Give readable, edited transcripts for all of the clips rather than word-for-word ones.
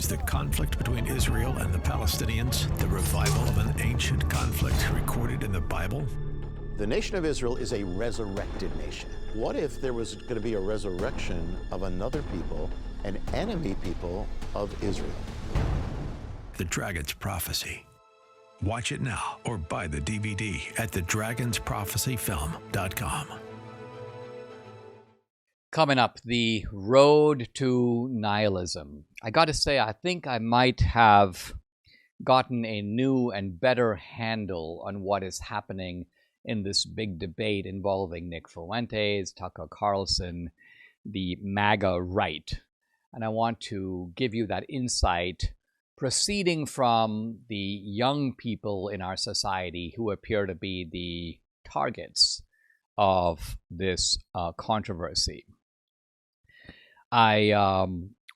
Is the conflict between Israel and the Palestinians the revival of an ancient conflict recorded in the Bible? The nation of Israel is a resurrected nation. What if there was going to be a resurrection of another people, an enemy people of Israel? The Dragon's Prophecy. Watch it now or buy the DVD at thedragonsprophecyfilm.com. Coming up, the road to nihilism. I got to say, I think I might have gotten a new and better handle on what is happening in this big debate involving Nick Fuentes, Tucker Carlson, the MAGA right. And I want to give you that insight proceeding from the young people in our society who appear to be the targets of this controversy. I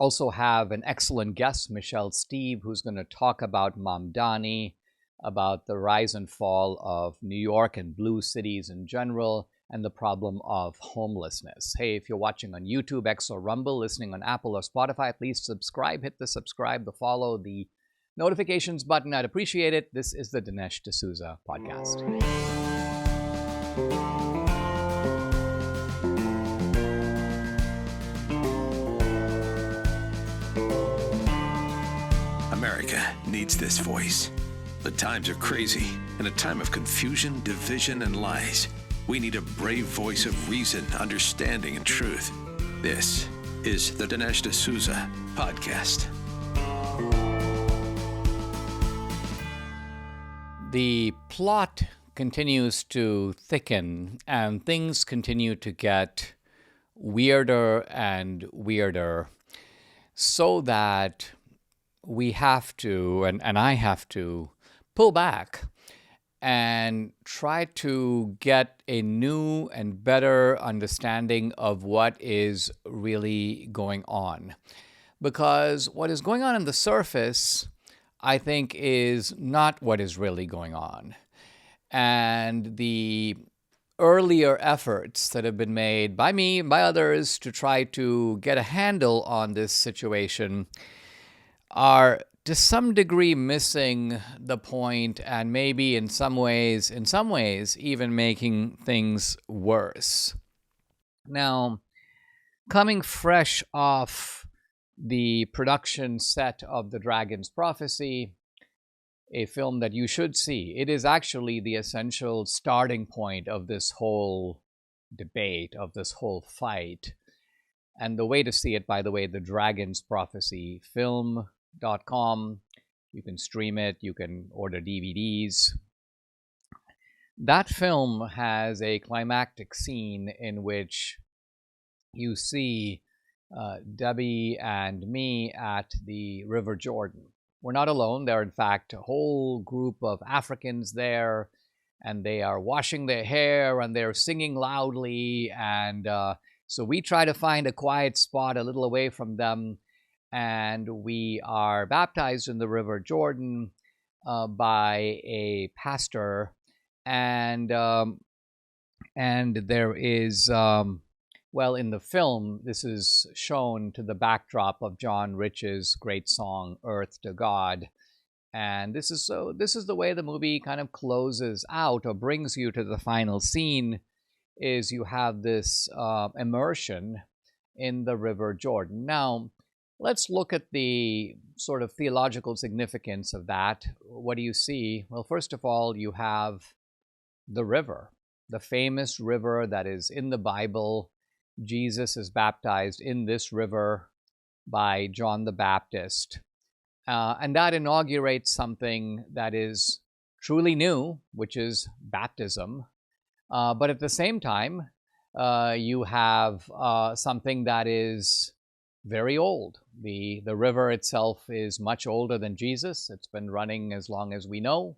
also have an excellent guest, Michelle Steve, who's going to talk about Mamdani, about the rise and fall of New York and blue cities in general, and the problem of homelessness. Hey, if you're watching on YouTube, X, or Rumble, listening on Apple or Spotify, please subscribe. Hit the subscribe, the follow, the notifications button. I'd appreciate it. This is the Dinesh D'Souza podcast. America needs this voice. The times are crazy. In a time of confusion, division, and lies, we need a brave voice of reason, understanding, and truth. This is the Dinesh D'Souza podcast. The plot continues to thicken, and things continue to get weirder and weirder, so that we have to, and I have to, pull back and try to get a new and better understanding of what is really going on. Because what is going on the surface, I think, is not what is really going on. And the earlier efforts that have been made by me and by others to try to get a handle on this situation are to some degree missing the point, and maybe in some ways even making things worse. Now, coming fresh off the production set of The Dragon's Prophecy, a film that you should see, it is actually the essential starting point of this whole debate, of this whole fight. And the way to see it, by the way, The Dragon's Prophecy film.com. You can stream it, you can order DVDs. That film has a climactic scene in which you see Debbie and me at the River Jordan. We're not alone. There are, in fact, a whole group of Africans there, and they are washing their hair and they're singing loudly. And so we try to find a quiet spot a little away from them. And we are baptized in the River Jordan by a pastor, and there is, well, in the film, this is shown to the backdrop of John Rich's great song "Earth to God," and this is the way the movie kind of closes out or brings you to the final scene. Is you have this immersion in the River Jordan. Now, let's look at the sort of theological significance of that. What do you see? Well, first of all, you have the river, the famous river that is in the Bible. Jesus is baptized in this river by John the Baptist. And that inaugurates something that is truly new, which is baptism. But at the same time, you have something that is very old. The river itself is much older than Jesus. It's been running as long as we know.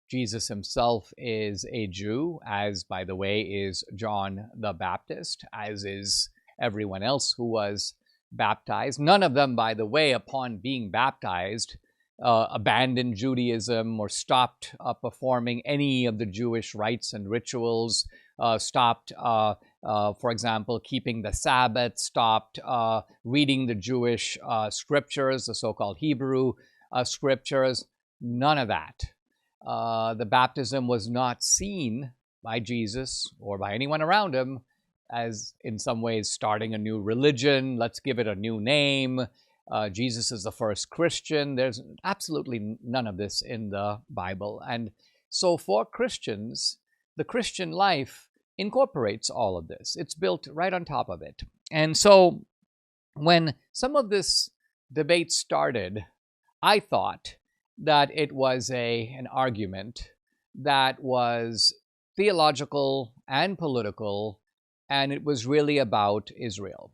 Jesus himself is a Jew, as, by the way, is John the Baptist, as is everyone else who was baptized. None of them, by the way, upon being baptized, abandoned Judaism or stopped performing any of the Jewish rites and rituals, stopped For example, keeping the Sabbath, stopped reading the Jewish scriptures, the so-called Hebrew scriptures. None of that. The baptism was not seen by Jesus or by anyone around him as in some ways starting a new religion. Let's give it a new name. Jesus is the first Christian. There's absolutely none of this in the Bible. And so for Christians, the Christian life incorporates all of this. It's built right on top of it. And so when some of this debate started, I thought that it was an argument that was theological and political, and it was really about Israel.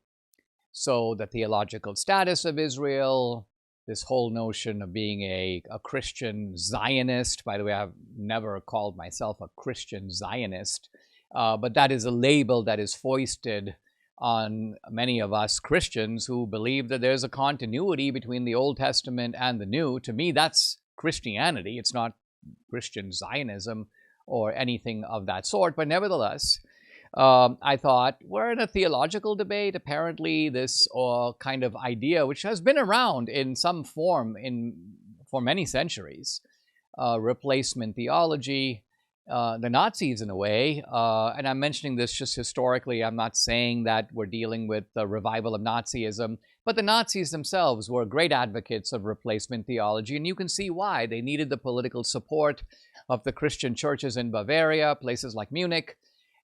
So the theological status of Israel, this whole notion of being a Christian Zionist. By the way, I've never called myself a Christian Zionist, but that is a label that is foisted on many of us Christians who believe that there's a continuity between the Old Testament and the New. To me, that's Christianity. It's not Christian Zionism or anything of that sort. But nevertheless, I thought, we're in a theological debate. Apparently, this kind of idea, which has been around in some form for many centuries, replacement theology, the Nazis in a way, and I'm mentioning this just historically. I'm not saying that we're dealing with the revival of Nazism, but the Nazis themselves were great advocates of replacement theology, and you can see why. They needed the political support of the Christian churches in Bavaria, places like Munich,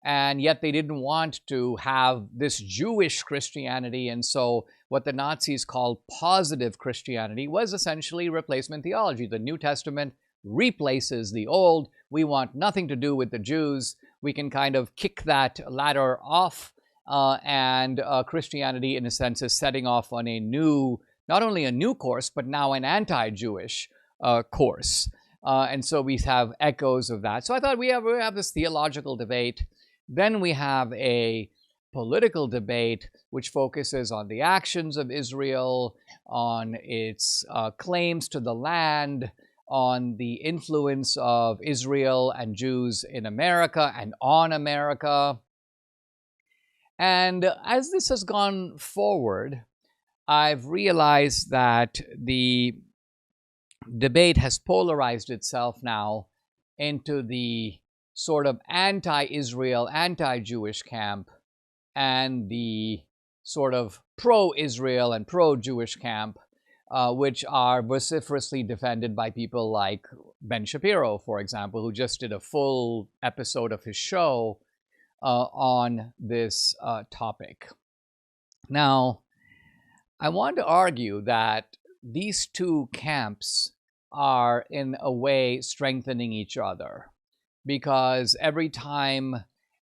and yet they didn't want to have this Jewish Christianity, and so what the Nazis called positive Christianity was essentially replacement theology. The New Testament replaces the old. We want nothing to do with the Jews. We can kind of kick that ladder off, and Christianity, in a sense, is setting off on a new, not only a new course, but now an anti-Jewish course. And so we have echoes of that. So I thought we have this theological debate. Then we have a political debate which focuses on the actions of Israel, on its claims to the land, on the influence of Israel and Jews in America and on America. And as this has gone forward, I've realized that the debate has polarized itself now into the sort of anti-Israel, anti-Jewish camp and the sort of pro-Israel and pro-Jewish camp, which are vociferously defended by people like Ben Shapiro, for example, who just did a full episode of his show on this topic. Now, I want to argue that these two camps are in a way strengthening each other, because every time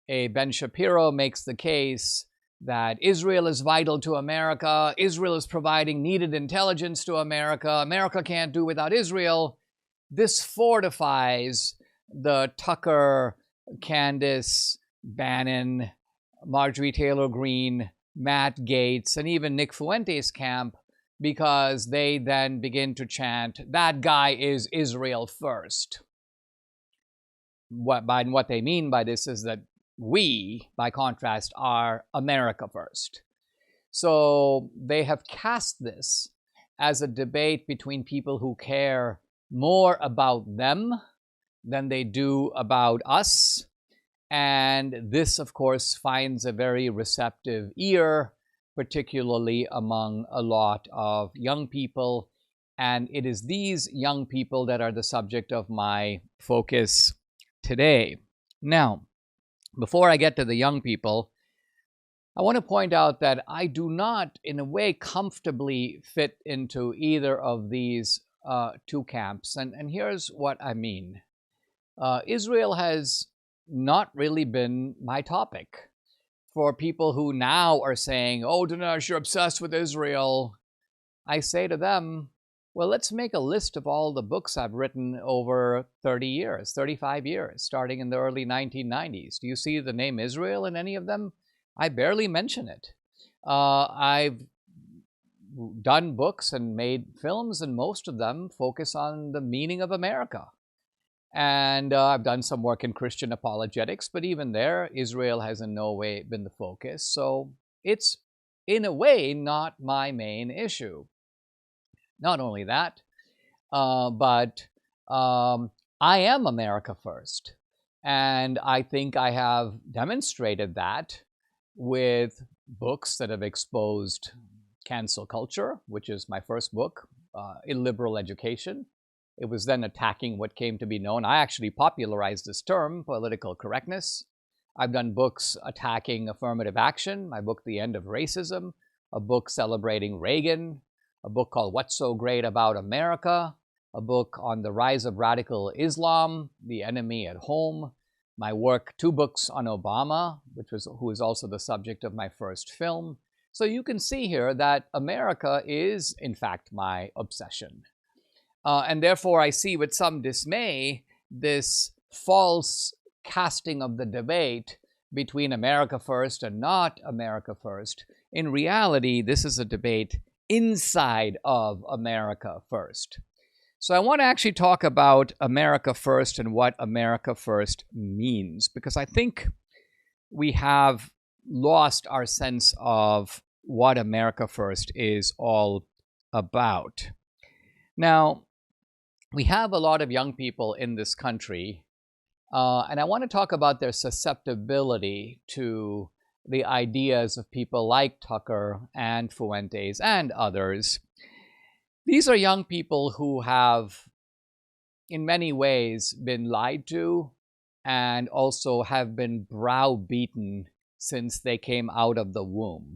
a Ben Shapiro makes the case that Israel is vital to America, Israel is providing needed intelligence to America, America can't do without Israel, this fortifies the Tucker, Candace, Bannon, Marjorie Taylor Greene, Matt Gaetz, and even Nick Fuentes' camp, because they then begin to chant, that guy is Israel first. What they mean by this is that we, by contrast, are America first. So they have cast this as a debate between people who care more about them than they do about us. And this, of course, finds a very receptive ear, particularly among a lot of young people. And it is these young people that are the subject of my focus today. Now, before I get to the young people, I want to point out that I do not, in a way, comfortably fit into either of these two camps. And here's what I mean. Israel has not really been my topic. For people who now are saying, oh, Dinesh, you're obsessed with Israel, I say to them, well, let's make a list of all the books I've written over 30 years, 35 years, starting in the early 1990s. Do you see the name Israel in any of them? I barely mention it. I've done books and made films, and most of them focus on the meaning of America. And I've done some work in Christian apologetics, but even there, Israel has in no way been the focus. So it's, in a way, not my main issue. Not only that, but I am America first. And I think I have demonstrated that with books that have exposed cancel culture, which is my first book, Illiberal Education. It was then attacking what came to be known. I actually popularized this term, political correctness. I've done books attacking affirmative action, my book, The End of Racism, a book celebrating Reagan, a book called What's So Great About America, a book on the rise of radical Islam, The Enemy at Home, my work, 2 books on Obama, who is also the subject of my first film. So you can see here that America is, in fact, my obsession. And therefore, I see with some dismay this false casting of the debate between America first and not America first. In reality, this is a debate inside of America first. So I want to actually talk about America first and what America first means, because I think we have lost our sense of what America first is all about. Now, we have a lot of young people in this country, and I want to talk about their susceptibility to the ideas of people like Tucker and Fuentes and others. These are young people who have, in many ways, been lied to and also have been browbeaten since they came out of the womb.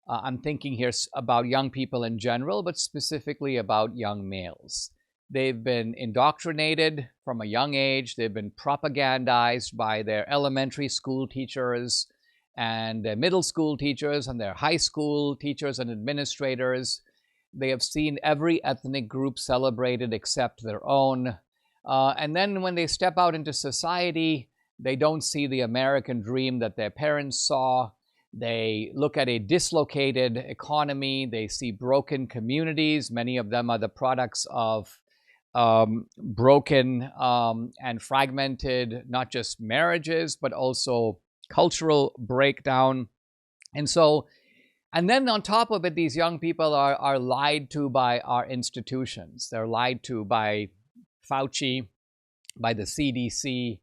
I'm thinking here about young people in general, but specifically about young males. They've been indoctrinated from a young age. They've been propagandized by their elementary school teachers and their middle school teachers and their high school teachers and administrators. They have seen every ethnic group celebrated except their own. And then when they step out into society, they don't see the American dream that their parents saw. They look at a dislocated economy. They see broken communities. Many of them are the products of broken and fragmented, not just marriages, but also cultural breakdown. And then on top of it, these young people are lied to by our institutions. They're lied to by Fauci, by the CDC,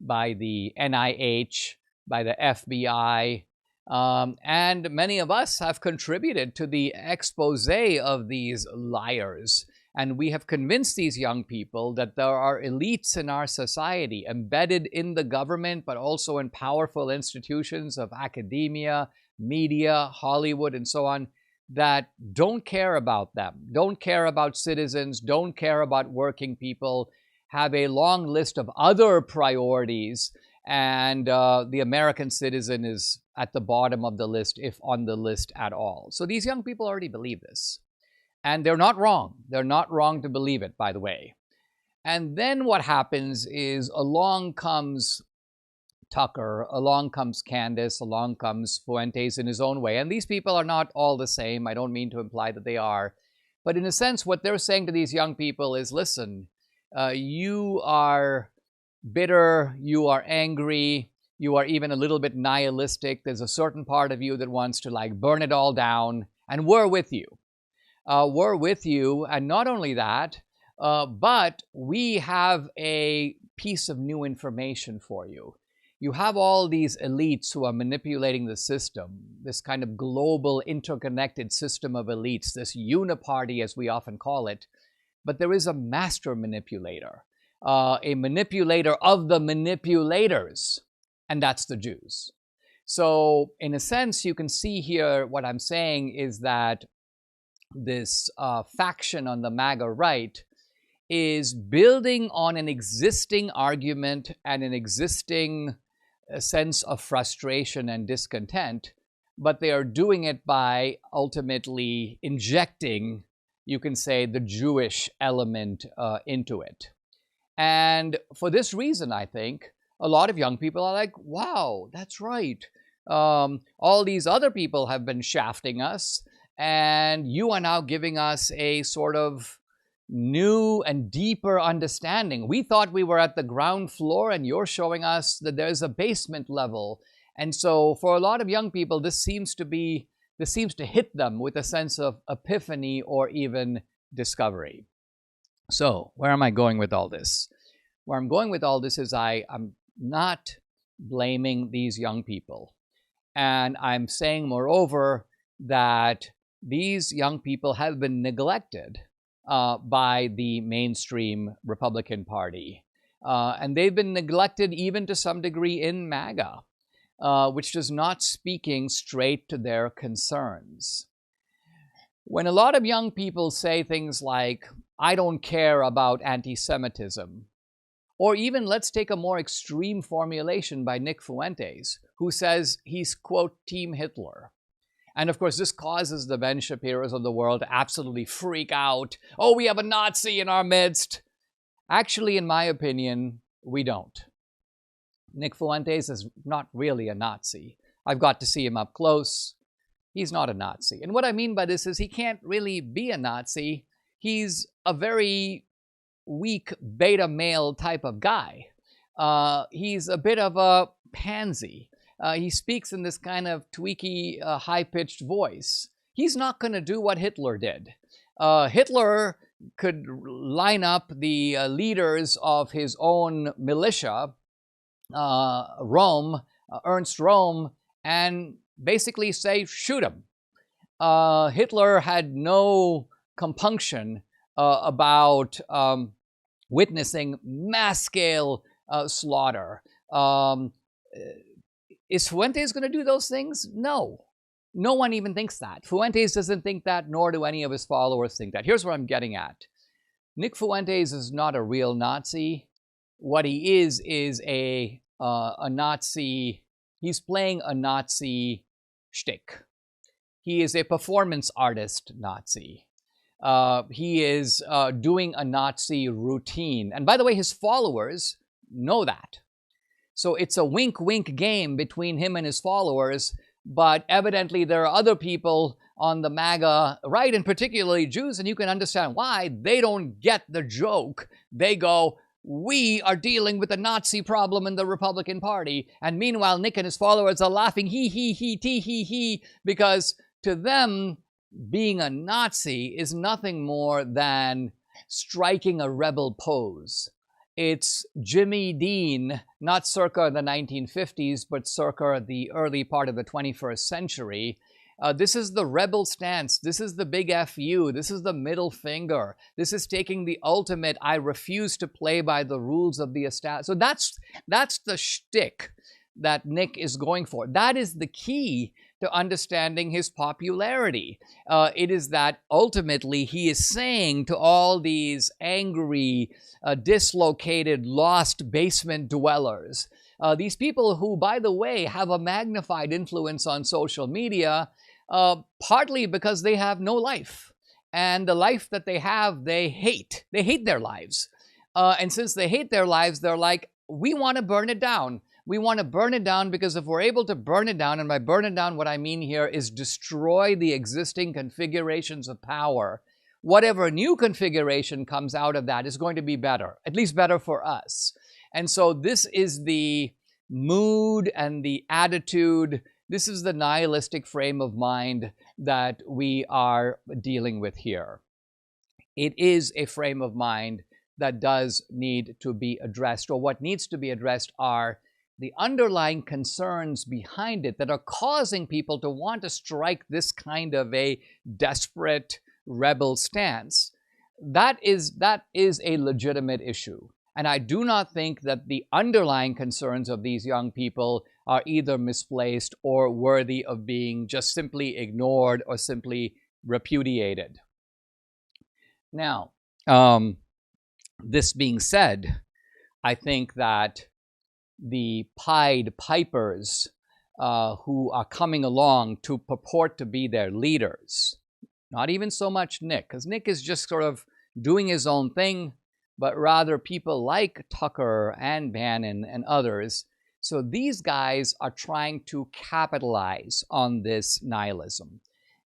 by the NIH, by the FBI. And many of us have contributed to the expose of these liars. And we have convinced these young people that there are elites in our society embedded in the government, but also in powerful institutions of academia, media, Hollywood, and so on, that don't care about them, don't care about citizens, don't care about working people, have a long list of other priorities, and the American citizen is at the bottom of the list, if on the list at all. So these young people already believe this. And they're not wrong. They're not wrong to believe it, by the way. And then what happens is along comes Tucker, along comes Candace, along comes Fuentes in his own way. And these people are not all the same. I don't mean to imply that they are. But in a sense, what they're saying to these young people is, listen, you are bitter, you are angry, you are even a little bit nihilistic. There's a certain part of you that wants to like burn it all down, and we're with you. We're with you, and not only that, but we have a piece of new information for you. You have all these elites who are manipulating the system, this kind of global interconnected system of elites, this uniparty as we often call it. But there is a master manipulator, a manipulator of the manipulators, and that's the Jews. So in a sense, you can see here what I'm saying is that this faction on the MAGA right is building on an existing argument and an existing sense of frustration and discontent, but they are doing it by ultimately injecting, you can say, the Jewish element into it. And for this reason, I think, a lot of young people are like, wow, that's right. All these other people have been shafting us, and you are now giving us a sort of, new and deeper understanding. We thought we were at the ground floor, and you're showing us that there's a basement level. And so for a lot of young people, this seems to hit them with a sense of epiphany or even discovery. So where am I going with all this? Where I'm going with all this is I'm not blaming these young people. And I'm saying, moreover, that these young people have been neglected by the mainstream Republican Party. And they've been neglected even to some degree in MAGA, which is not speaking straight to their concerns. When a lot of young people say things like, I don't care about anti-Semitism, or even let's take a more extreme formulation by Nick Fuentes, who says he's, quote, Team Hitler. And of course, this causes the Ben Shapiros of the world to absolutely freak out. Oh, we have a Nazi in our midst. Actually, in my opinion, we don't. Nick Fuentes is not really a Nazi. I've got to see him up close. He's not a Nazi. And what I mean by this is he can't really be a Nazi. He's a very weak beta male type of guy. He's a bit of a pansy. He speaks in this kind of tweaky, high-pitched voice. He's not going to do what Hitler did. Hitler could line up the leaders of his own militia, Ernst Röhm, and basically say, shoot him. Hitler had no compunction about witnessing mass-scale slaughter. Is Fuentes going to do those things? No. No one even thinks that. Fuentes doesn't think that, nor do any of his followers think that. Here's what I'm getting at. Nick Fuentes is not a real Nazi. What he is a Nazi. He's playing a Nazi shtick. He is a performance artist Nazi. He is doing a Nazi routine. And by the way, his followers know that. So it's a wink-wink game between him and his followers, but evidently there are other people on the MAGA right, and particularly Jews, and you can understand why. They don't get the joke. They go, we are dealing with a Nazi problem in the Republican Party, and meanwhile Nick and his followers are laughing, he, because to them, being a Nazi is nothing more than striking a rebel pose. It's Jimmy Dean, not circa the 1950s, but circa the early part of the 21st century. This is the rebel stance. This is the big FU. This is the middle finger. This is taking the ultimate, I refuse to play by the rules of the establishment. So that's the shtick that Nick is going for. That is the key to understanding his popularity. It is that ultimately he is saying to all these angry, dislocated, lost basement dwellers, these people who, by the way, have a magnified influence on social media, partly because they have no life. And the life that they have, they hate. They hate their lives. And since they hate their lives, they're like, we want to burn it down. We want to burn it down because if we're able to burn it down, and by burn it down, what I mean here is destroy the existing configurations of power, whatever new configuration comes out of that is going to be better, at least better for us. And so this is the mood and the attitude. This is the nihilistic frame of mind that we are dealing with here. It is a frame of mind that does need to be addressed, or what needs to be addressed are the underlying concerns behind it that are causing people to want to strike this kind of a desperate rebel stance. That is a legitimate issue. And I do not think that the underlying concerns of these young people are either misplaced or worthy of being just simply ignored or simply repudiated. Now, this being said, I think that the Pied Pipers who are coming along to purport to be their leaders, not even so much Nick, because Nick is just sort of doing his own thing, but rather people like Tucker and Bannon and others. So these guys are trying to capitalize on this nihilism.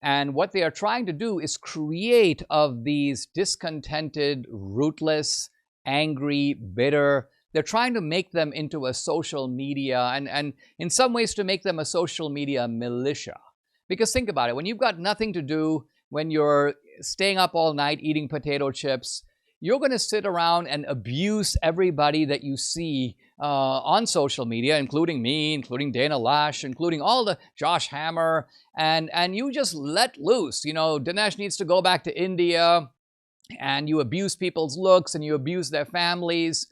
And what they are trying to do is create of these discontented, rootless, angry, bitter. They're trying to make them into a social media, and in some ways to make them a social media militia. Because think about it, when you've got nothing to do, when you're staying up all night eating potato chips, you're going to sit around and abuse everybody that you see on social media, including me, including Dana Lash, including all the Josh Hammer, and you just let loose. You know, Dinesh needs to go back to India, and you abuse people's looks, and you abuse their families.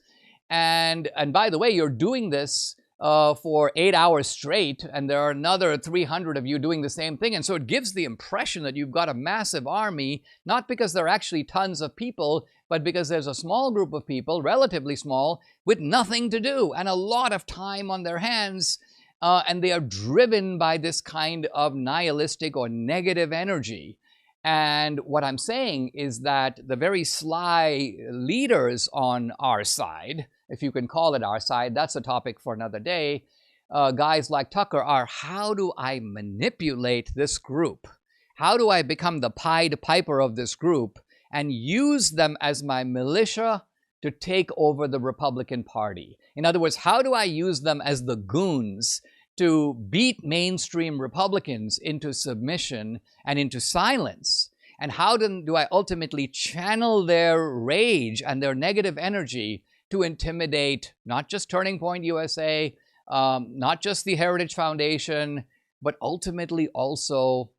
And by the way, you're doing this for 8 hours straight, and there are another 300 of you doing the same thing. And so it gives the impression that you've got a massive army, not because there are actually tons of people, but because there's a small group of people, relatively small, with nothing to do and a lot of time on their hands. And they are driven by this kind of nihilistic or negative energy. And what I'm saying is that the very sly leaders on our side, if you can call it our side, that's a topic for another day, guys like Tucker are, how do I manipulate this group? How do I become the Pied Piper of this group and use them as my militia to take over the Republican Party? In other words, how do I use them as the goons to beat mainstream Republicans into submission and into silence? And how do I ultimately channel their rage and their negative energy to intimidate not just Turning Point USA, not just the Heritage Foundation, but ultimately also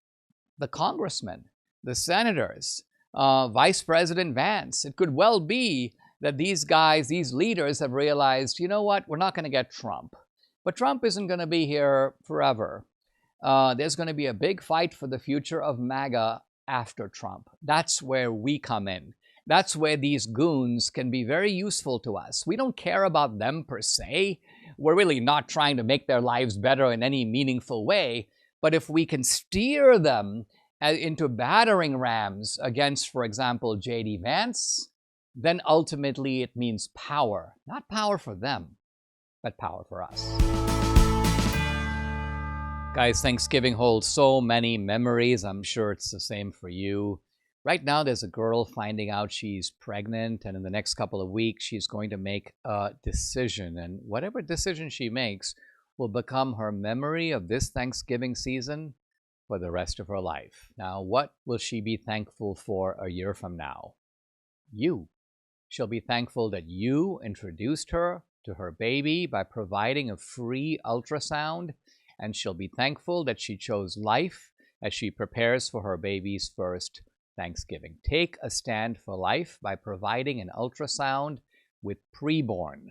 the congressmen, the senators, Vice President Vance? It could well be that these guys, these leaders have realized, you know what, we're not going to get Trump. But Trump isn't going to be here forever. There's going to be a big fight for the future of MAGA after Trump. That's where we come in. That's where these goons can be very useful to us. We don't care about them per se. We're really not trying to make their lives better in any meaningful way. But if we can steer them into battering rams against, for example, J.D. Vance, then ultimately it means power. Not power for them, but power for us. Guys, Thanksgiving holds so many memories. I'm sure it's the same for you. Right now, there's a girl finding out she's pregnant, and in the next couple of weeks, she's going to make a decision. And whatever decision she makes will become her memory of this Thanksgiving season for the rest of her life. Now, what will she be thankful for a year from now? You. She'll be thankful that you introduced her to her baby by providing a free ultrasound, and she'll be thankful that she chose life as she prepares for her baby's first Thanksgiving. Take a stand for life by providing an ultrasound with preborn.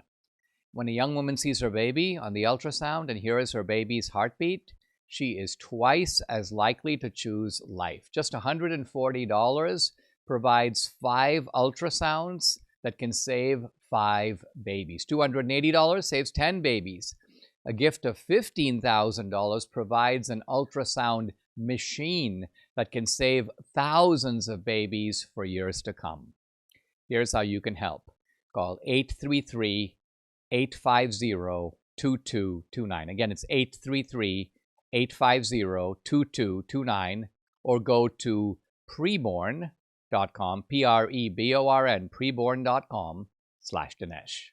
When a young woman sees her baby on the ultrasound and hears her baby's heartbeat, she is twice as likely to choose life. Just $140 provides 5 ultrasounds that can save 5 babies. $280 saves 10 babies. A gift of $15,000 provides an ultrasound machine that can save thousands of babies for years to come. Here's how you can help. Call 833-850-2229. Again, it's 833-850-2229, or go to preborn.com, Preborn, preborn.com/Dinesh.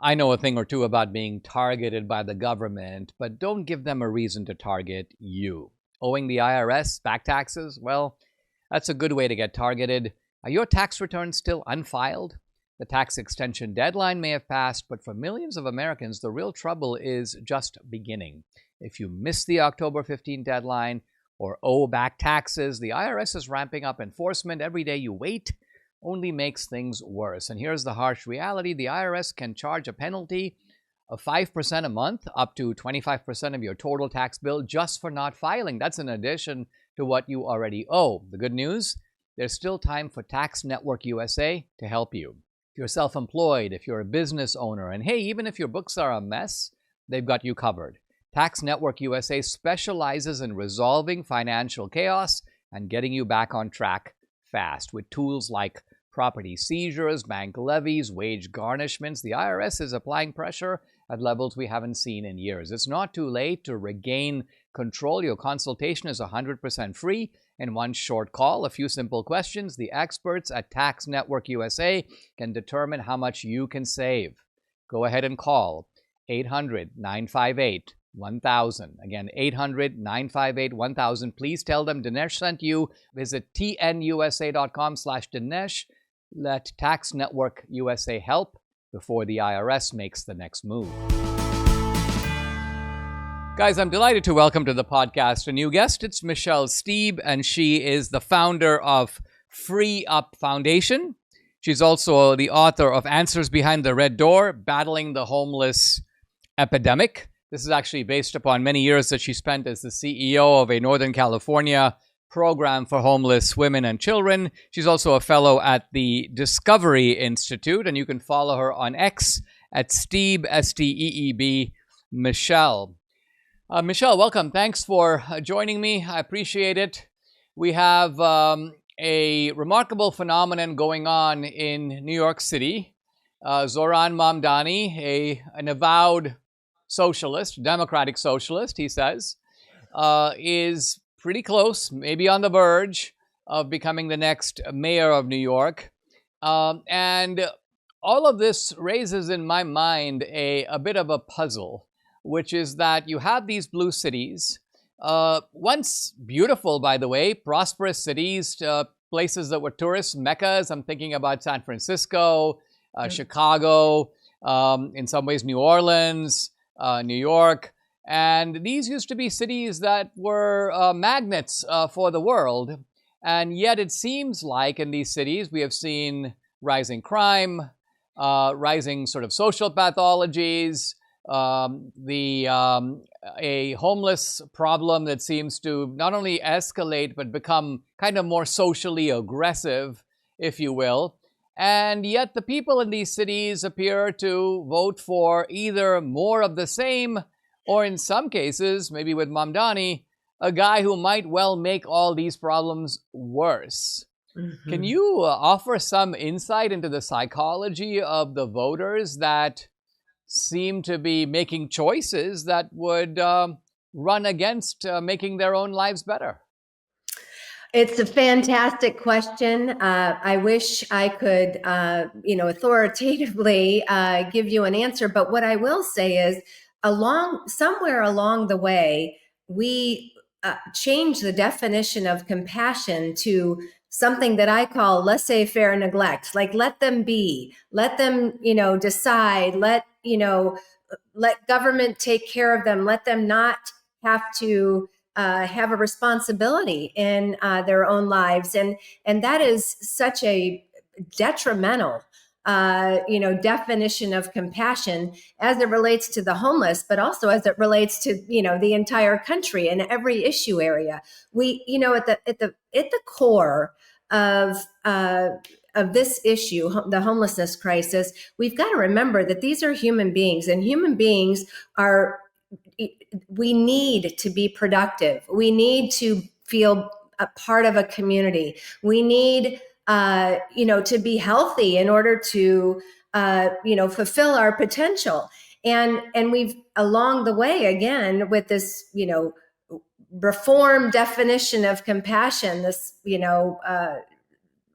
I know a thing or two about being targeted by the government, but don't give them a reason to target you. Owing the IRS back taxes? Well, that's a good way to get targeted. Are your tax returns still unfiled? The tax extension deadline may have passed, but for millions of Americans, the real trouble is just beginning. If you miss the October 15 deadline or owe back taxes, the IRS is ramping up enforcement. Every day you wait only makes things worse. And here's the harsh reality. The IRS can charge a penalty of 5% a month, up to 25% of your total tax bill, just for not filing. That's in addition to what you already owe. The good news, there's still time for Tax Network USA to help you. If you're self-employed, if you're a business owner, and hey, even if your books are a mess, they've got you covered. Tax Network USA specializes in resolving financial chaos and getting you back on track fast with tools like property seizures, bank levies, wage garnishments. The IRS is applying pressure at levels we haven't seen in years. It's not too late to regain control. Your consultation is 100% free. In one short call, a few simple questions, the experts at Tax Network USA can determine how much you can save. Go ahead and call 800-958-1000. Again, 800-958-1000. Please tell them Dinesh sent you. Visit tnusa.com/Dinesh. Let Tax Network USA help before the IRS makes the next move. Guys, I'm delighted to welcome to the podcast a new guest. It's Michelle Steeb, and she is the founder of Free Up Foundation. She's also the author of Answers Behind the Red Door, Battling the Homeless Epidemic. This is actually based upon many years that she spent as the CEO of a Northern California program for homeless women and children. She's also a fellow at the Discovery Institute, and you can follow her on X at Steeb, S-T-E-E-B, Michelle. Michelle, welcome. Thanks for joining me. I appreciate it. We have a remarkable phenomenon going on in New York City. Zohran Mamdani, an avowed socialist, democratic socialist, he says, is pretty close, maybe on the verge of becoming the next mayor of New York. And all of this raises in my mind a bit of a puzzle, which is that you have these blue cities, once beautiful, by the way, prosperous cities, places that were tourist meccas. I'm thinking about San Francisco, Chicago, in some ways New Orleans, New York. And these used to be cities that were magnets for the world. And yet it seems like in these cities we have seen rising crime, rising sort of social pathologies, a homeless problem that seems to not only escalate but become kind of more socially aggressive, if you will. And yet the people in these cities appear to vote for either more of the same, or in some cases, maybe with Mamdani, a guy who might well make all these problems worse. Mm-hmm. Can you offer some insight into the psychology of the voters that seem to be making choices that would run against making their own lives better? It's a fantastic question. I wish I could, authoritatively give you an answer. But what I will say is, somewhere along the way, we changed the definition of compassion to something that I call laissez-faire neglect. Like, let them be, let them, decide, let government take care of them, let them not have to have a responsibility in their own lives. And that is such a detrimental definition of compassion as it relates to the homeless, but also as it relates to, the entire country and every issue area. We, at the core of this issue, the homelessness crisis, we've got to remember that these are human beings, and human beings we need to be productive. We need to feel a part of a community. We need to be healthy in order to, fulfill our potential. And we've, along the way, again, with this, reform definition of compassion, this,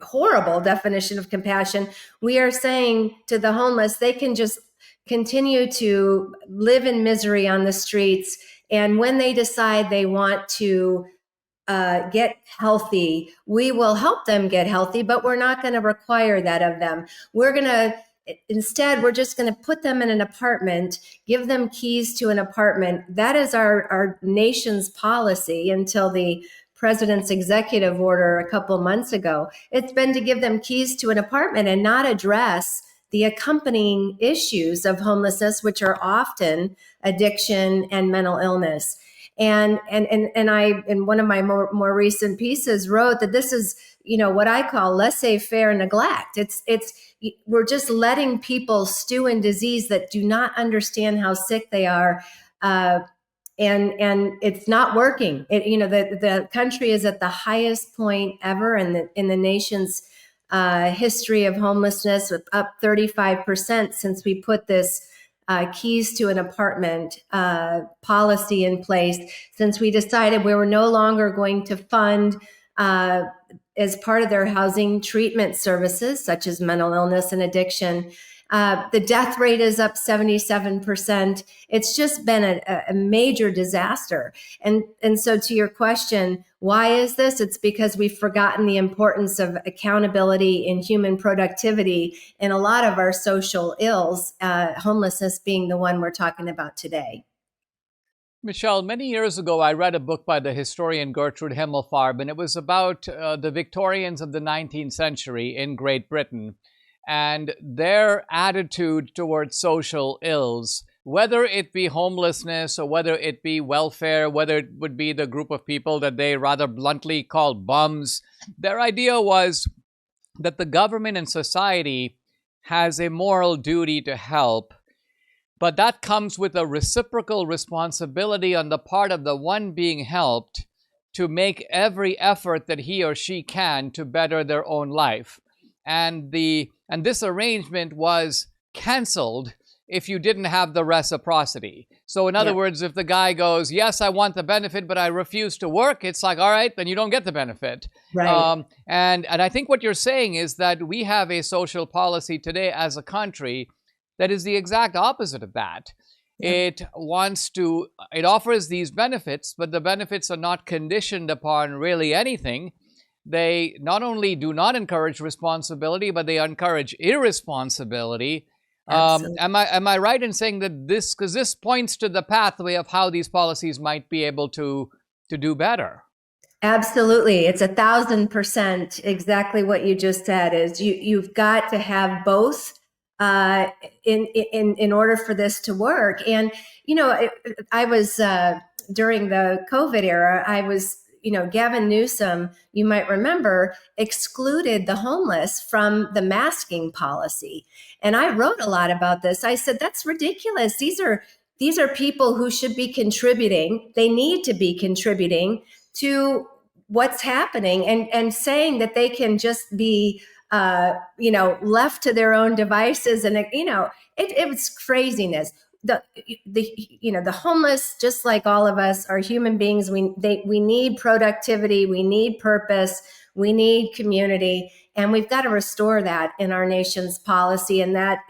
horrible definition of compassion, we are saying to the homeless, they can just continue to live in misery on the streets. And when they decide they want to get healthy, we will help them get healthy, but we're not going to require that of them. Instead, we're just going to put them in an apartment, give them keys to an apartment. That is our nation's policy until the president's executive order a couple months ago. It's been to give them keys to an apartment and not address the accompanying issues of homelessness, which are often addiction and mental illness. And I, in one of my more recent pieces, wrote that this is, what I call laissez-faire neglect. We're just letting people stew in disease that do not understand how sick they are, and it's not working. The country is at the highest point ever in the nation's history of homelessness, with up 35% since we put this keys to an apartment policy in place, since we decided we were no longer going to fund as part of their housing treatment services, such as mental illness and addiction. The death rate is up 77%. It's just been a major disaster. And so to your question, why is this? It's because we've forgotten the importance of accountability and human productivity in a lot of our social ills, homelessness being the one we're talking about today. Michelle, many years ago, I read a book by the historian Gertrude Himmelfarb, and it was about the Victorians of the 19th century in Great Britain and their attitude towards social ills, whether it be homelessness or whether it be welfare, whether it would be the group of people that they rather bluntly called bums. Their idea was that the government and society has a moral duty to help, but that comes with a reciprocal responsibility on the part of the one being helped to make every effort that he or she can to better their own life. And this arrangement was canceled if you didn't have the reciprocity. So in other words, if the guy goes, yes, I want the benefit, but I refuse to work, it's like, all right, then you don't get the benefit. Right. And I think what you're saying is that we have a social policy today as a country that is the exact opposite of that. It offers these benefits, but the benefits are not conditioned upon really anything. They not only do not encourage responsibility, but they encourage irresponsibility. Am I right in saying that because this points to the pathway of how these policies might be able to do better? Absolutely. It's 1,000% exactly what you just said. Is you've got to have both in order for this to work. And I was during the COVID era, I was, Gavin Newsom, you might remember, excluded the homeless from the masking policy. And I wrote a lot about this. I said, that's ridiculous. These are people who should be contributing. They need to be contributing to what's happening, and saying that they can just be left to their own devices. And, it was craziness. The homeless, just like all of us, are human beings. We need productivity. We need purpose. We need community. And we've got to restore that in our nation's policy. And that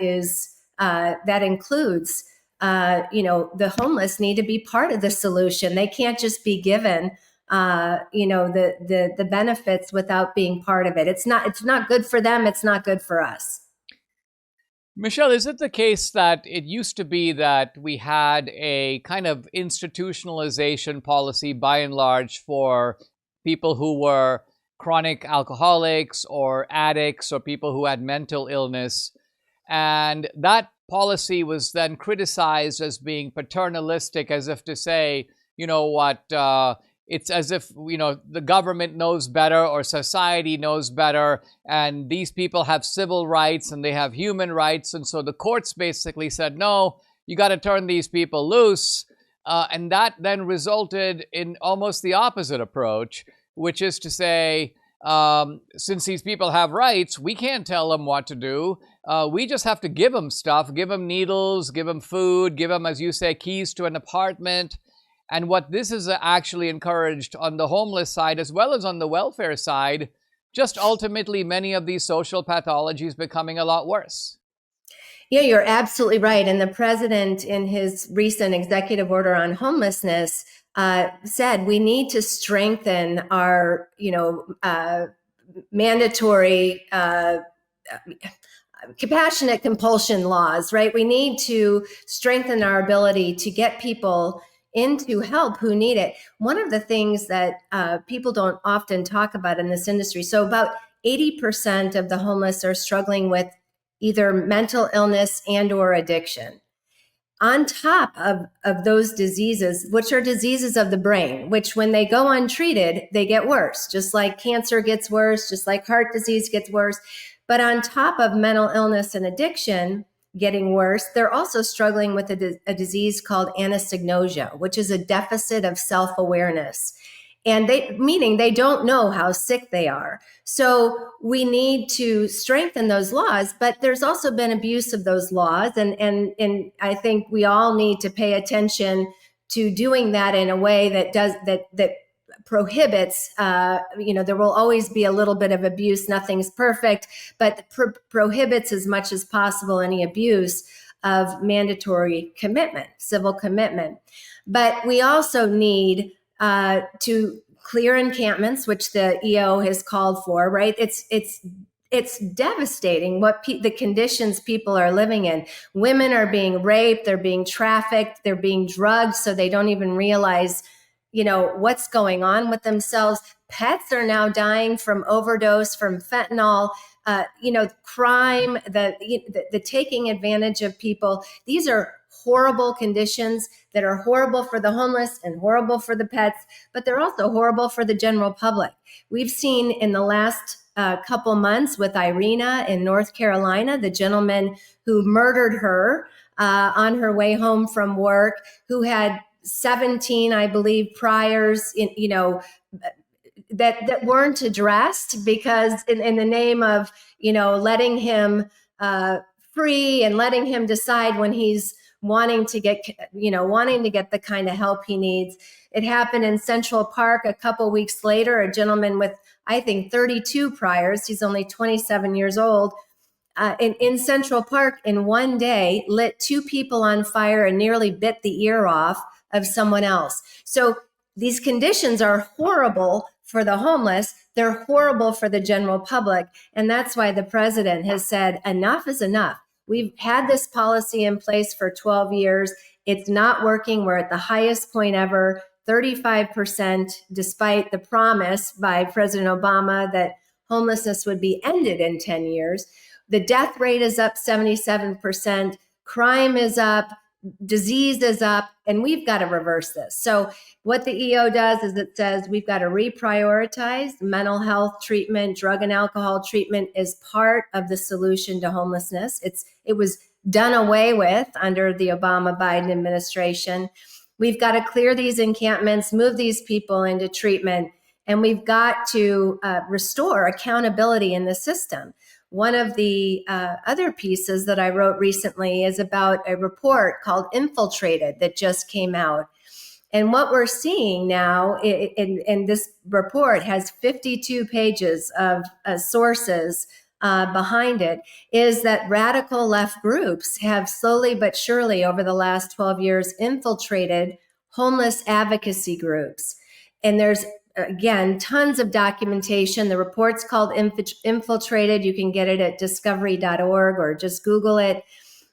includes, the homeless need to be part of the solution. They can't just be given the benefits without being part of it. It's not good for them. It's not good for us. Michelle, is it the case that it used to be that we had a kind of institutionalization policy by and large for people who were chronic alcoholics or addicts or people who had mental illness, and that policy was then criticized as being paternalistic, as if to say, it's as if, the government knows better or society knows better, and these people have civil rights and they have human rights. And so the courts basically said, no, you got to turn these people loose. And that then resulted in almost the opposite approach, which is to say, since these people have rights, we can't tell them what to do. We just have to give them stuff, give them needles, give them food, give them, as you say, keys to an apartment. And what this is actually encouraged on the homeless side as well as on the welfare side, just ultimately many of these social pathologies becoming a lot worse. Yeah, you're absolutely right. And the president, in his recent executive order on homelessness, said we need to strengthen our, mandatory compassionate compulsion laws, right? We need to strengthen our ability to get people into help who need it. One of the things that people don't often talk about in this industry, so about 80% of the homeless are struggling with either mental illness and or addiction. On top of those diseases, which are diseases of the brain, which when they go untreated, they get worse, just like cancer gets worse, just like heart disease gets worse. But on top of mental illness and addiction getting worse, they're also struggling with a disease called anosognosia, which is a deficit of self-awareness. And meaning they don't know how sick they are. So we need to strengthen those laws, but there's also been abuse of those laws. And I think we all need to pay attention to doing that in a way that prohibits, there will always be a little bit of abuse. Nothing's perfect, but prohibits as much as possible any abuse of mandatory commitment, civil commitment. But we also need to clear encampments, which the EO has called for, right? It's devastating what the conditions people are living in. Women are being raped, they're being trafficked, they're being drugged, so they don't even realize what's going on with themselves. Pets are now dying from overdose, from fentanyl, crime, the taking advantage of people. These are horrible conditions that are horrible for the homeless and horrible for the pets, but they're also horrible for the general public. We've seen in the last couple months with Irina in North Carolina, the gentleman who murdered her on her way home from work, who had 17, I believe, priors, that weren't addressed because in the name of, letting him free and letting him decide when he's wanting to get the kind of help he needs. It happened in Central Park a couple weeks later, a gentleman with, I think, 32 priors. He's only 27 years old. In Central Park, in one day, lit 2 people on fire and nearly bit the ear off of someone else. So these conditions are horrible for the homeless. They're horrible for the general public. And that's why the president has said, enough is enough. We've had this policy in place for 12 years. It's not working. We're at the highest point ever, 35%, despite the promise by President Obama that homelessness would be ended in 10 years. The death rate is up 77%. Crime is up. Disease is up, and we've got to reverse this. So what the EO does is it says we've got to reprioritize mental health treatment. Drug and alcohol treatment is part of the solution to homelessness. It was done away with under the Obama-Biden administration. We've got to clear these encampments, move these people into treatment, and we've got to restore accountability in the system. One of the other pieces that I wrote recently is about a report called Infiltrated that just came out. And what we're seeing now in this report has 52 pages of sources behind it, is that radical left groups have slowly but surely over the last 12 years infiltrated homeless advocacy groups. And there's again, tons of documentation. The report's called Infiltrated. You can get it at discovery.org or just Google it.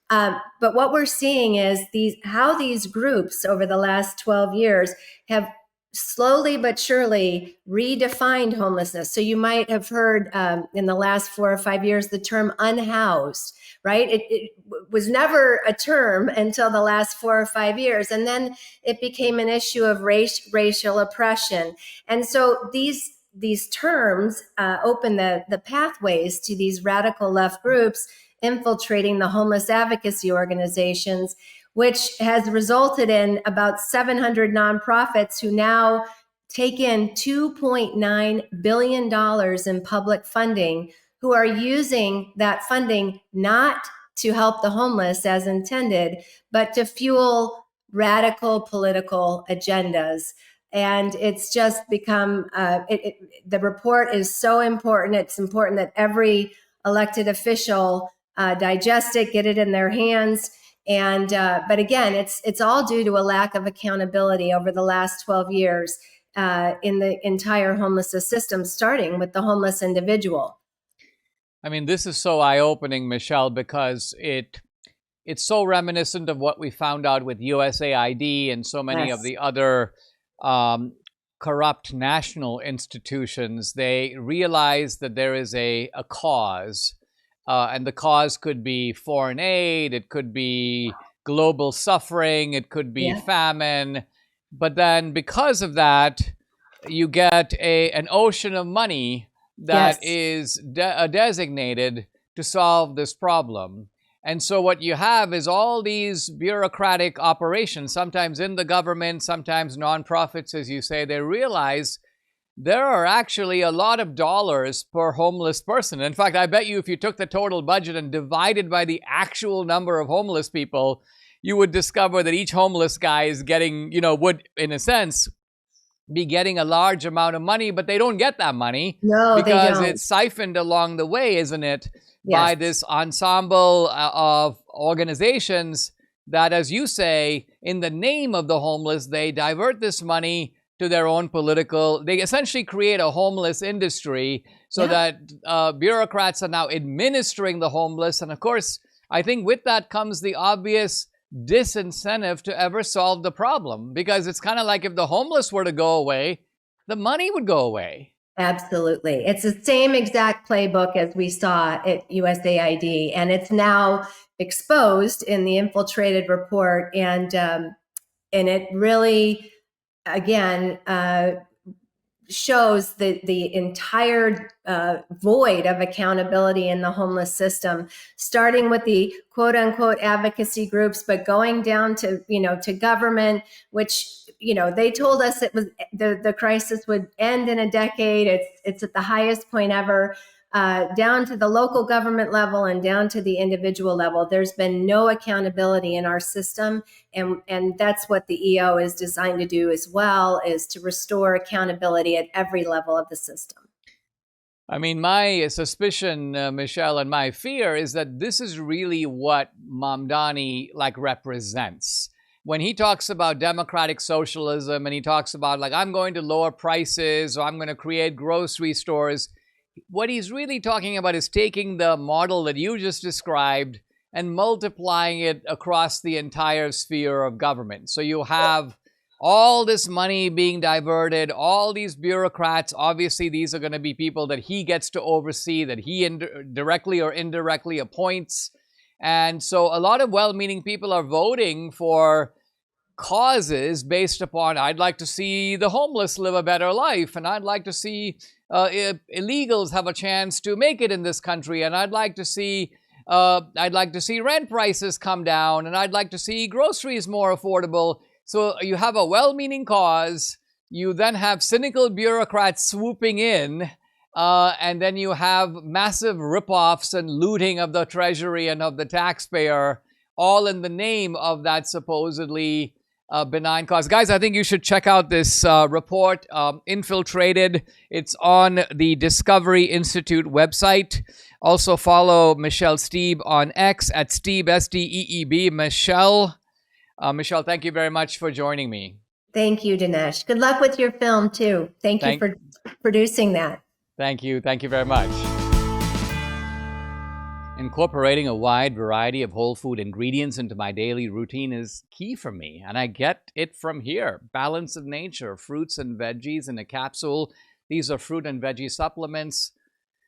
But what we're seeing is how these groups over the last 12 years have slowly but surely redefined homelessness. So you might have heard in the last 4 or 5 years the term unhoused, right? It was never a term until the last 4 or 5 years. And then it became an issue of racial oppression. And so these terms open the pathways to these radical left groups infiltrating the homeless advocacy organizations, which has resulted in about 700 nonprofits who now take in $2.9 billion in public funding, who are using that funding not to help the homeless as intended, but to fuel radical political agendas. And it's just become, the report is so important. It's important that every elected official digest it, get it in their hands. And but again, it's all due to a lack of accountability over the last 12 years in the entire homelessness system, starting with the homeless individual. I mean, this is so eye-opening, Michelle, because it's so reminiscent of what we found out with USAID and so many of the other corrupt national institutions. They realize that there is a cause. And the cause could be foreign aid, it could be global suffering, it could be famine. But then because of that, you get an ocean of money that is designated to solve this problem. And so what you have is all these bureaucratic operations, sometimes in the government, sometimes nonprofits, as you say. They realize there are actually a lot of dollars per homeless person. In fact, I bet you if you took the total budget and divided by the actual number of homeless people, you would discover that each homeless guy is getting, would, in a sense, be getting a large amount of money, but they don't get that money. No, they because don't. it's siphoned along the way, isn't it? Yes. By this ensemble of organizations that, as you say, in the name of the homeless, they divert this money to their own political. They essentially create a homeless industry so that bureaucrats are now administering the homeless. And of course, I think with that comes the obvious disincentive to ever solve the problem, because it's kind of like if the homeless were to go away, the money would go away. Absolutely. It's the same exact playbook as we saw at USAID, and it's now exposed in the Infiltrated report. And it really, again, shows the entire void of accountability in the homeless system, starting with the quote unquote advocacy groups, but going down to, to government, which, they told us it was the crisis would end in a decade. It's at the highest point ever, down to the local government level and down to the individual level. There's been no accountability in our system. And that's what the EO is designed to do as well, is to restore accountability at every level of the system. I mean, my suspicion, Michelle, and my fear is that this is really what Mamdani represents. When he talks about democratic socialism and he talks about I'm going to lower prices or I'm going to create grocery stores, what he's really talking about is taking the model that you just described and multiplying it across the entire sphere of government. So you have all this money being diverted, all these bureaucrats. Obviously, these are going to be people that he gets to oversee, that he directly or indirectly appoints. And so a lot of well-meaning people are voting for causes based upon, I'd like to see the homeless live a better life, and I'd like to see illegals have a chance to make it in this country, and I'd like to see rent prices come down, and I'd like to see groceries more affordable. So you have a well-meaning cause, you then have cynical bureaucrats swooping in, and then you have massive ripoffs and looting of the treasury and of the taxpayer, all in the name of that supposedly benign cause. Guys, I think you should check out this report, Infiltrated. It's on the Discovery Institute website. Also follow Michelle Steeb on X at Steeb, S-T-E-E-B. Michelle, thank you very much for joining me. Thank you, Dinesh. Good luck with your film, too. Thank you for producing that. Thank you. Thank you very much. Incorporating a wide variety of whole food ingredients into my daily routine is key for me, and I get it from here. Balance of Nature, fruits and veggies in a capsule. These are fruit and veggie supplements.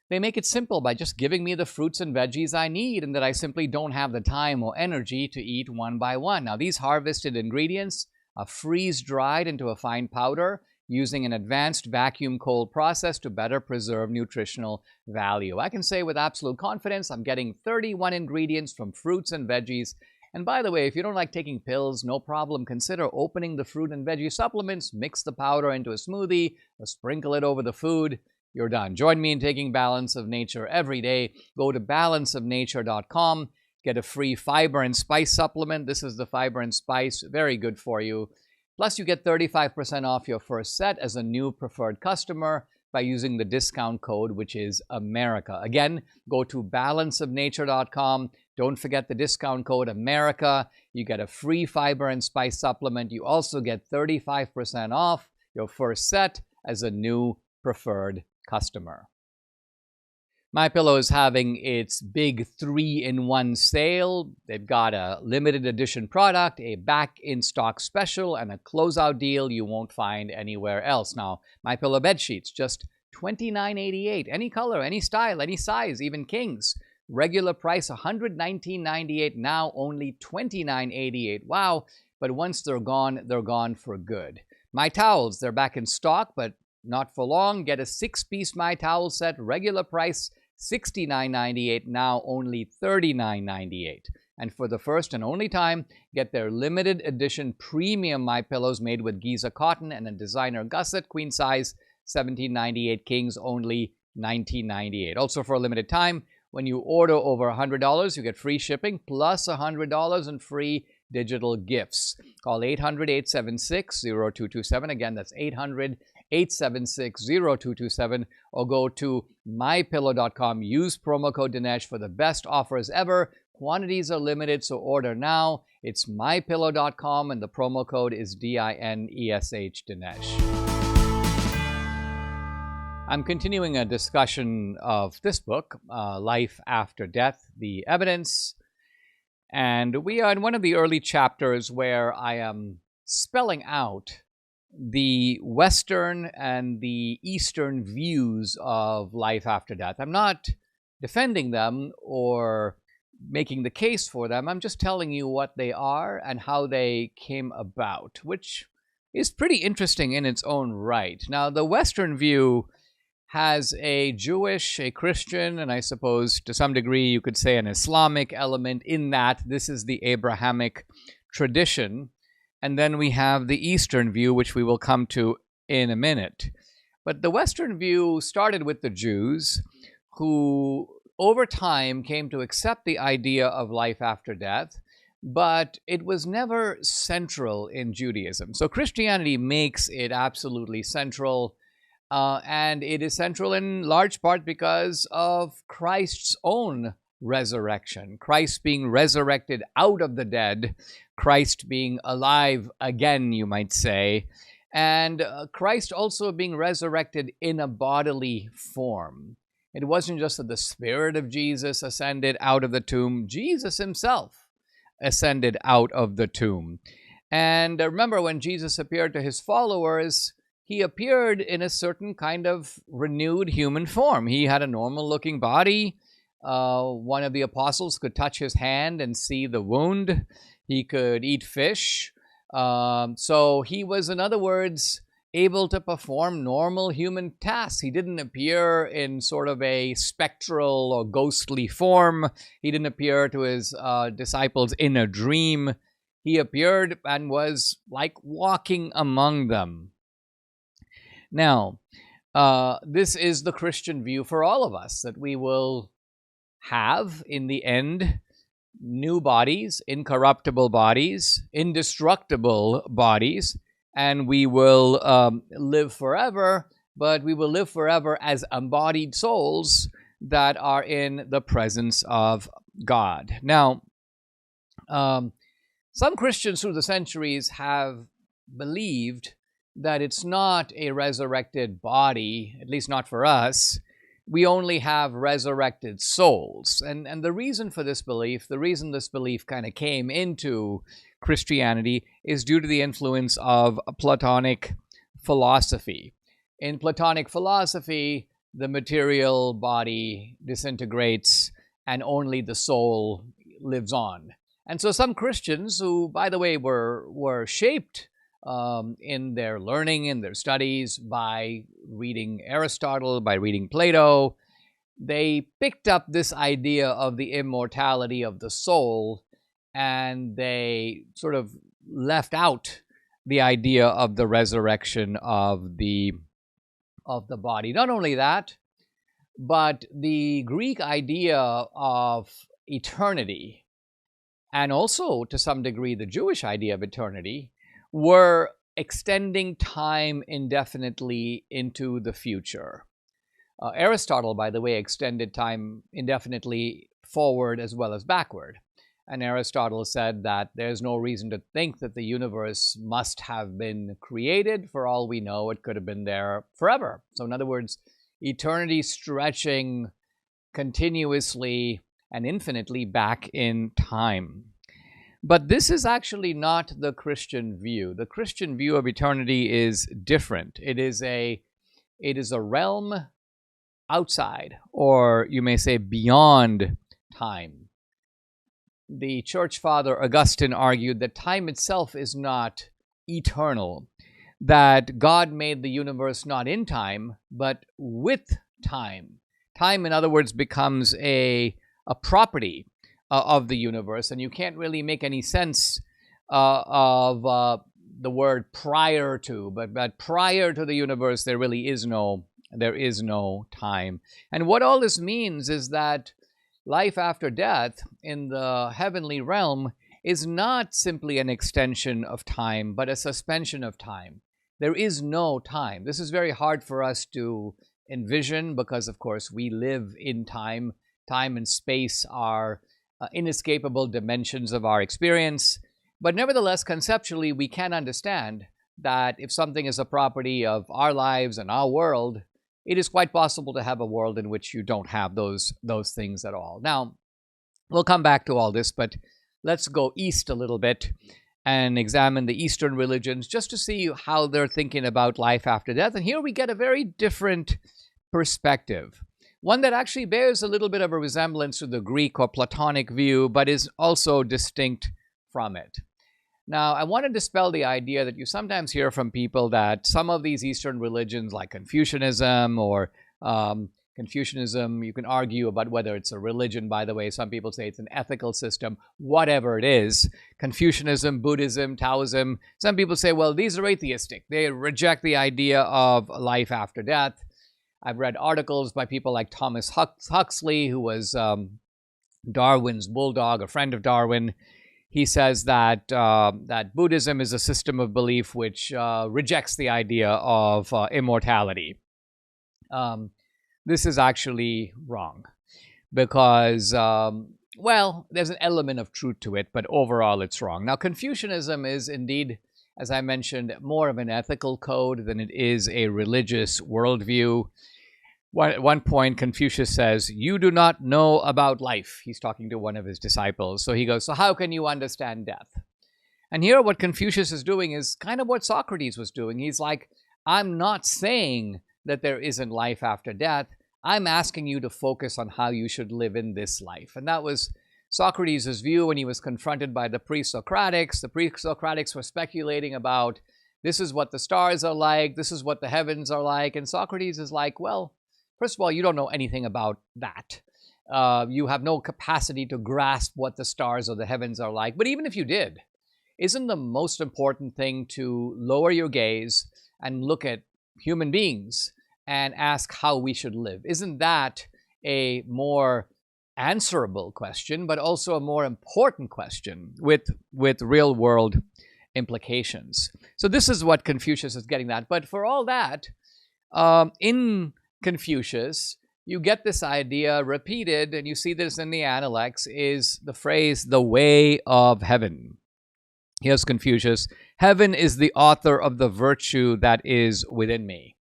They make it simple by just giving me the fruits and veggies I need and that I simply don't have the time or energy to eat one by one. Now, these harvested ingredients are freeze-dried into a fine powder using an advanced vacuum cold process to better preserve nutritional value. I can say with absolute confidence I'm getting 31 ingredients from fruits and veggies. And by the way, if you don't like taking pills, no problem. Consider opening the fruit and veggie supplements, mix the powder into a smoothie, or sprinkle it over the food. You're done. Join me in taking Balance of Nature every day. Go to balanceofnature.com. Get a free fiber and spice supplement. This is the fiber and spice. Very good for you. Plus, you get 35% off your first set as a new preferred customer by using the discount code, which is America. Again, go to balanceofnature.com. Don't forget the discount code America. You get a free fiber and spice supplement. You also get 35% off your first set as a new preferred customer. MyPillow is having its big 3-in-1 sale. They've got a limited edition product, a back-in-stock special, and a closeout deal you won't find anywhere else. Now, MyPillow bed sheets, just $29.88. Any color, any style, any size, even kings. Regular price $119.98, now only $29.88. Wow, but once they're gone for good. My towels, they're back in stock, but not for long. Get a 6-piece My Towel set, regular price $69.98, now only $39.98. And for the first and only time, get their limited edition premium My Pillows made with Giza cotton and a designer gusset, queen size, $17.98, kings only $19.98. Also for a limited time, when you order over $100, you get free shipping plus $100 in free digital gifts. Call 800-876-0227. Again, that's 800-876-0227, or go to mypillow.com. Use promo code Dinesh for the best offers ever. Quantities are limited, so order now. It's mypillow.com, and the promo code is DINESH, Dinesh. I'm continuing a discussion of this book, Life After Death, The Evidence. And we are in one of the early chapters where I am spelling out the Western and the Eastern views of life after death. I'm not defending them or making the case for them. I'm just telling you what they are and how they came about, which is pretty interesting in its own right. Now, the Western view has a Jewish, a Christian, and I suppose to some degree you could say an Islamic element in that this is the Abrahamic tradition. And then we have the Eastern view, which we will come to in a minute. But the Western view started with the Jews, who over time came to accept the idea of life after death, but it was never central in Judaism. So Christianity makes it absolutely central. And it is central in large part because of Christ's own resurrection. Christ being resurrected out of the dead, Christ being alive again, you might say, and Christ also being resurrected in a bodily form. It wasn't just that the spirit of Jesus ascended out of the tomb. Jesus himself ascended out of the tomb. And remember, when Jesus appeared to his followers, he appeared in a certain kind of renewed human form. He had a normal-looking body. One of the apostles could touch his hand and see the wound. He could eat fish. So he was, in other words, able to perform normal human tasks. He didn't appear in sort of a spectral or ghostly form. He didn't appear to his disciples in a dream. He appeared and was like walking among them. Now, this is the Christian view for all of us, that we will have, in the end, new bodies, incorruptible bodies, indestructible bodies, and we will live forever, but we will live forever as embodied souls that are in the presence of God. Now, some Christians through the centuries have believed that it's not a resurrected body, at least not for us. We only have resurrected souls. And the reason for this belief, the reason this belief kind of came into Christianity is due to the influence of Platonic philosophy. In Platonic philosophy, the material body disintegrates and only the soul lives on. And so some Christians who, by the way, were shaped in their learning, in their studies, by reading Aristotle, by reading Plato, they picked up this idea of the immortality of the soul, and they sort of left out the idea of the resurrection of the body. Not only that, but the Greek idea of eternity, and also to some degree the Jewish idea of eternity, were extending time indefinitely into the future. Aristotle, by the way, extended time indefinitely forward as well as backward. And Aristotle said that there's no reason to think that the universe must have been created. For all we know, it could have been there forever. So in other words, eternity stretching continuously and infinitely back in time. But this is actually not the Christian view. The Christian view of eternity is different. It is a realm outside, or you may say beyond time. The church father Augustine argued that time itself is not eternal, that God made the universe not in time, but with time. Time, in other words, becomes a property of the universe, and you can't really make any sense of the word prior to, but prior to the universe, there really is no time. And what all this means is that life after death in the heavenly realm is not simply an extension of time, but a suspension of time. There is no time. This is very hard for us to envision because, of course, we live in time. Time and space are inescapable dimensions of our experience. But nevertheless, conceptually, we can understand that if something is a property of our lives and our world, it is quite possible to have a world in which you don't have those things at all. Now, we'll come back to all this, but let's go east a little bit and examine the Eastern religions just to see how they're thinking about life after death. And here we get a very different perspective, one that actually bears a little bit of a resemblance to the Greek or Platonic view, but is also distinct from it. Now, I want to dispel the idea that you sometimes hear from people that some of these Eastern religions, like Confucianism or Confucianism, you can argue about whether it's a religion, by the way. Some people say it's an ethical system, whatever it is. Confucianism, Buddhism, Taoism. Some people say, well, these are atheistic. They reject the idea of life after death. I've read articles by people like Thomas Huxley, who was Darwin's bulldog, a friend of Darwin. He says that that Buddhism is a system of belief which rejects the idea of immortality. This is actually wrong because, well, there's an element of truth to it, but overall it's wrong. Now, Confucianism is indeed, as I mentioned, more of an ethical code than it is a religious worldview. At one point, Confucius says, "You do not know about life." He's talking to one of his disciples. So he goes, "So how can you understand death?" And here what Confucius is doing is kind of what Socrates was doing. He's like, I'm not saying that there isn't life after death. I'm asking you to focus on how you should live in this life. And that was Socrates' view when he was confronted by the pre-Socratics. The pre-Socratics were speculating about, this is what the stars are like, this is what the heavens are like. And Socrates is like, well, first of all, you don't know anything about that. You have no capacity to grasp what the stars or the heavens are like. But even if you did, isn't the most important thing to lower your gaze and look at human beings and ask how we should live? Isn't that a more answerable question, but also a more important question with real world implications? So this is what Confucius is getting at. But for all that, in Confucius, you get this idea repeated, and you see this in the Analects, is the phrase, the way of heaven. Here's Confucius: heaven is the author of the virtue that is within me.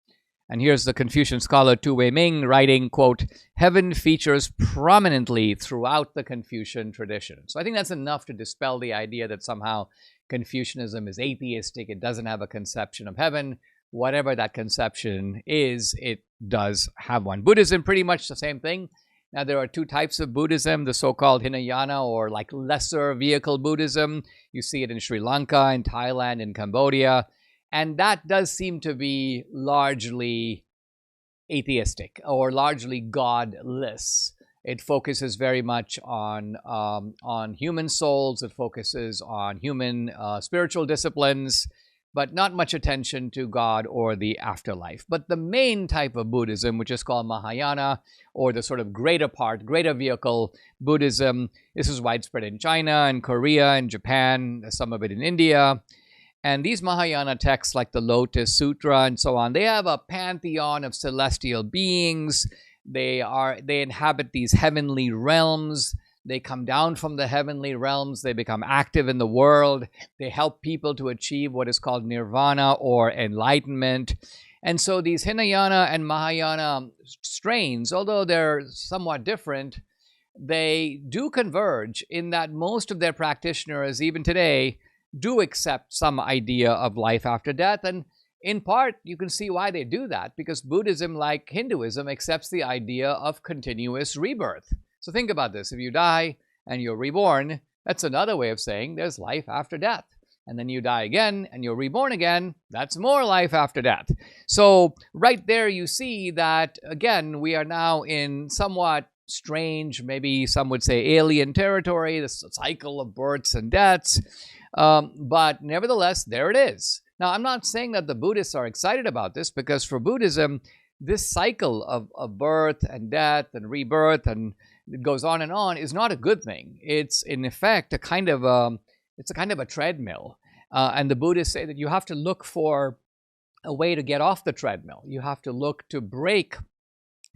And here's the Confucian scholar Tu Wei Ming writing, quote, heaven features prominently throughout the Confucian tradition. So I think that's enough to dispel the idea that somehow Confucianism is atheistic, it doesn't have a conception of heaven. Whatever that conception is, it does have one. Buddhism, pretty much the same thing. Now, there are two types of Buddhism, the so-called Hinayana, or like lesser vehicle Buddhism. You see it in Sri Lanka, in Thailand, in Cambodia. And that does seem to be largely atheistic or largely godless. It focuses very much on human souls. It focuses on human spiritual disciplines, but not much attention to God or the afterlife. But the main type of Buddhism, which is called Mahayana, or the sort of greater vehicle Buddhism, this is widespread in China and Korea and Japan, some of it in India. And these Mahayana texts, like the Lotus Sutra and so on, they have a pantheon of celestial beings. They inhabit these heavenly realms. They come down from the heavenly realms. They become active in the world. They help people to achieve what is called nirvana or enlightenment. And so these Hinayana and Mahayana strains, although they're somewhat different, they do converge in that most of their practitioners, even today, do accept some idea of life after death. And in part, you can see why they do that, because Buddhism, like Hinduism, accepts the idea of continuous rebirth. So think about this. If you die and you're reborn, that's another way of saying there's life after death. and then you die again, and you're reborn again. That's more life after death. So right there you see that, again, we are now in somewhat strange, maybe some would say alien territory, this cycle of births and deaths. But nevertheless, there it is. Now, I'm not saying that the Buddhists are excited about this, because for Buddhism, this cycle of birth and death and rebirth, and it goes on and on, is not a good thing. It's in effect a kind of a treadmill. And the Buddhists say that you have to look for a way to get off the treadmill. You have to look to break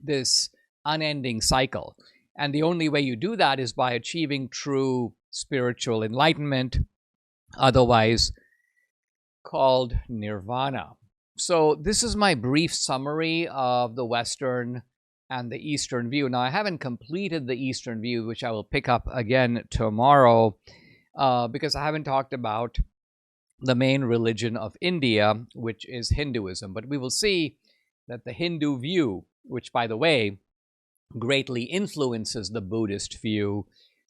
this unending cycle. And the only way you do that is by achieving true spiritual enlightenment, otherwise called nirvana. So this is my brief summary of the Western and the Eastern view. Now, I haven't completed the Eastern view, which I will pick up again tomorrow, because I haven't talked about the main religion of India, which is Hinduism. But we will see that the Hindu view, which, by the way, greatly influences the Buddhist view,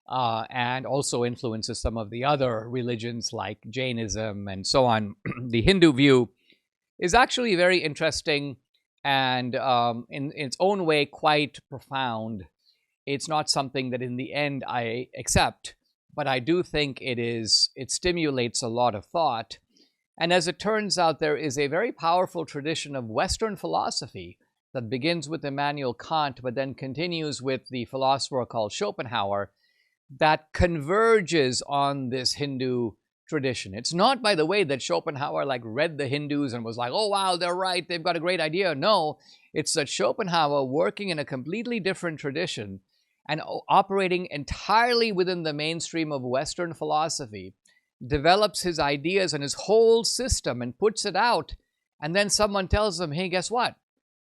and also influences some of the other religions like Jainism and so on. The Hindu view is actually very interesting and in its own way quite profound. It's not something that in the end I accept, but I do think it stimulates a lot of thought. And as it turns out, there is a very powerful tradition of Western philosophy that begins with Immanuel Kant, but then continues with the philosopher called Schopenhauer, that converges on this Hindu tradition. It's not, by the way, that Schopenhauer read the Hindus and was like, oh, wow, they're right, they've got a great idea. No, it's that Schopenhauer, working in a completely different tradition and operating entirely within the mainstream of Western philosophy, develops his ideas and his whole system and puts it out. And then someone tells him, hey, guess what?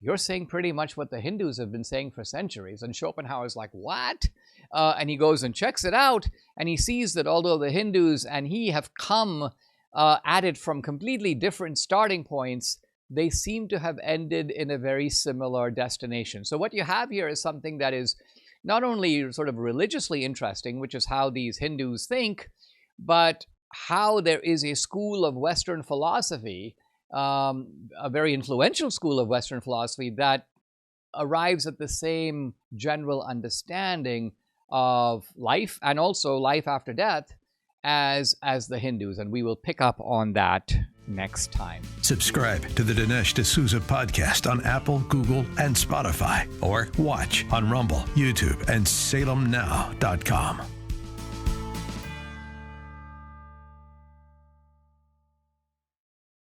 You're saying pretty much what the Hindus have been saying for centuries. And Schopenhauer's like, what? And he goes and checks it out, and he sees that although the Hindus and he have come at it from completely different starting points, they seem to have ended in a very similar destination. So what you have here is something that is not only sort of religiously interesting, which is how these Hindus think, but how there is a school of Western philosophy, a very influential school of Western philosophy, that arrives at the same general understanding of life and also life after death as the Hindus. And we will pick up on that next time. Subscribe to the Dinesh D'Souza podcast on Apple, Google, and Spotify, or watch on Rumble, YouTube, and SalemNow.com.